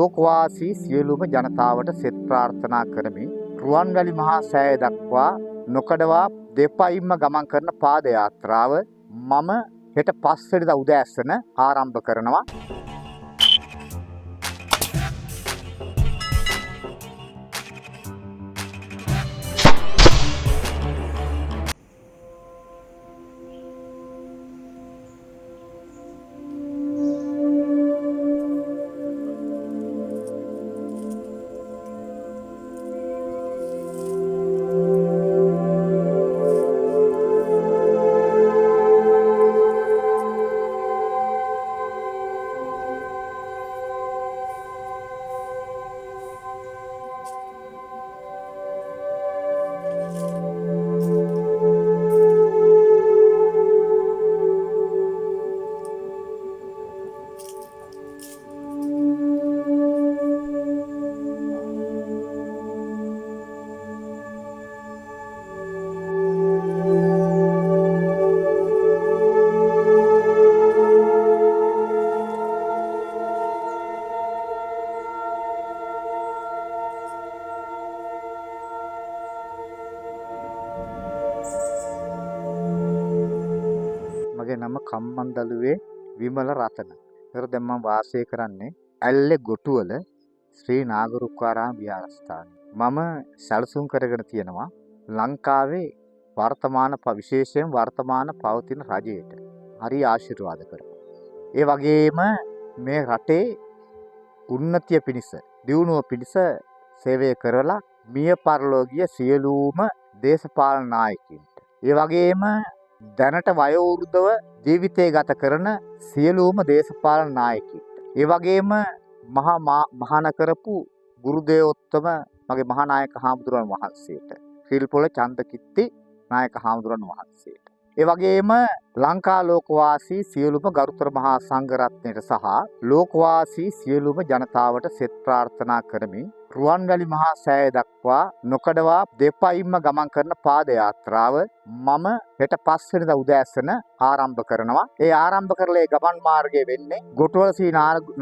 ලෝකවාසී සියලුම ජනතාවට සෙත් ප්‍රාර්ථනා කරමින් රුවන්වැලි මහා සෑය දක්වා නොකඩවා දෙපයින්ම ගමන් කරන පාද යාත්‍රාව මම හෙට 5 වෙනිදා උදෑසන ආරම්භ කරනවා. මගේ නම කම්මන්දලුවේ විමල රතන. ඒතර දැන් මම වාසය කරන්නේ ඇල්ලේ ගොටුවල ශ්‍රී නාගරුක්කාරාම විහාරස්ථානයේ. මම සැලසුම් කරගෙන තියෙනවා ලංකාවේ විශේෂයෙන් වර්තමාන පවතින රජයට හරි ආශිර්වාද කරනවා. ඒ වගේම මේ රටේ උන්නතිය පිණිස, දියුණුව පිණිස සේවය කරලා මිය පරලෝකීය සියලුම දේශපාලන නායකයින්ට, ඒ වගේම දැනට වයෝවෘද්ධව ජීවිතය ගත කරන සියලුම දේශපාලන නායකයින්ට, ඒ වගේම මහාන කරපු ගුරුදේවෝත්තම මගේ මහානායක හාමුදුරන් වහන්සේට, ශ්‍රීල්පොළ චන්දකිත්ති නායක හාමුදුරන් වහන්සේට, ඒ වගේම ලංකා ලෝකවාසී සියලුම ගරුතර මහා සංඝරත්නයට සහ ලෝකවාසී සියලුම ජනතාවට සෙත් ප්‍රාර්ථනා කරමින් රුවන්වැලි මහා සෑය දක්වා නොකඩවා දෙපයින්ම ගමන් කරන පාද යාත්‍රාව මම හෙට 5 වෙනිදා උදෑසන ආරම්භ කරනවා. ඒ ආරම්භ කරලා ඒ ගමන් මාර්ගය වෙන්නේ ගොටුවල ශ්‍රී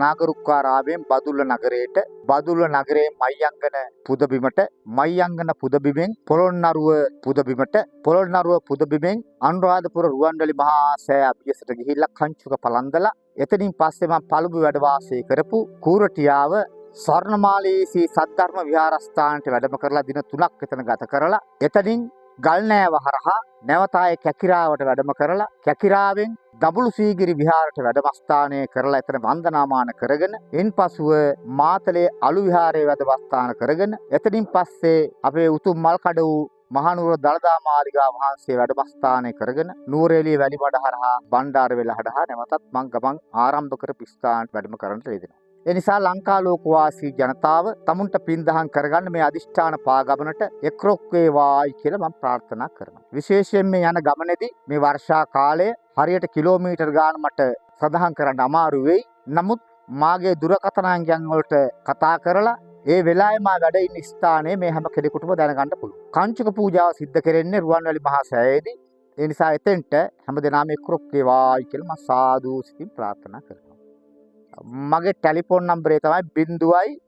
නාගරුක්කාරාමයෙන් බදුල්ල නගරයට, බදුල්ල නගරයෙන් මයංගන පුදබිමට, මයංගන පුදබිමෙන් පොළොන්නරුව පුදබිමට, පොළොන්නරුව පුදබිමෙන් අනුරාධපුර රුවන්වැලි මහා සෑය අභියසට ගිහිල්ලා කංචුක පලන්දලා එතනින් පස්සේ මම පළුබු වැඩ වාසය කරපු කූරටියාව ස්වර්ණමාලී සද්ධර්ම විහාරස්ථානට වැඩම කරලා දින 3ක් එතන ගත කරලා එතනින් ගල්නෑව හරහා නැවත ආයේ කැකිරාවට වැඩම කරලා කැකිරාවෙන් දඹුලු සීගිරි විහාරයට වැඩමස්ථානය කරලා එතන වන්දනාමාන කරගෙන ඉන්පසුව මාතලේ අලු විහාරයේ වැඩමස්ථාන කරගෙන එතනින් පස්සේ අපේ උතුම් මල්කඩ වූ මහනුවර දළදා මාලිගා වහන්සේ වැඩමස්ථානය කරගෙන නුවරඑළිය වැලිමඩ හරහා බණ්ඩාරවෙල හරහා නැවතත් මං ගමන් ආරම්භ කරපු ස්ථානට වැඩම කරන්නට යෙදෙනවා. ඒ නිසා ලංකා ලෝකවාසී ජනතාව තමුන්ට පින්දහම් කරගන්න මේ අදිෂ්ඨාන පාගමනට එක්රොක් වේවායි කියලා මම ප්‍රාර්ථනා කරනවා. විශේෂයෙන් මේ යන ගමනේදී මේ වර්ෂා කාලය හරියට කිලෝමීටර් ගාන මට සඳහන් කරන්න අමාරු වෙයි. නමුත් මාගේ දුරකථන අංකයන් වලට කතා කරලා ඒ වෙලාවේ මා වැඩ ඉන්න ස්ථානයේ මේ හැම කෙනෙකුටම දැනගන්න පුළුවන්. කංචුක පූජාව සිද්ධ කරන්නේ රුවන්වැලි මහා සෑයේදී. ඒ නිසා එතෙන්ට හැමදෙනාම එක්රොක් වේවායි කියලා මම සාදු සිතින් ප්‍රාර්ථනා කරනවා. මගේ ටෙලිෆෝන් නම්බරය තමයි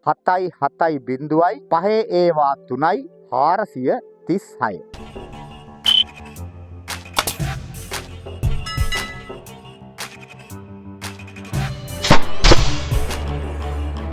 07705 436.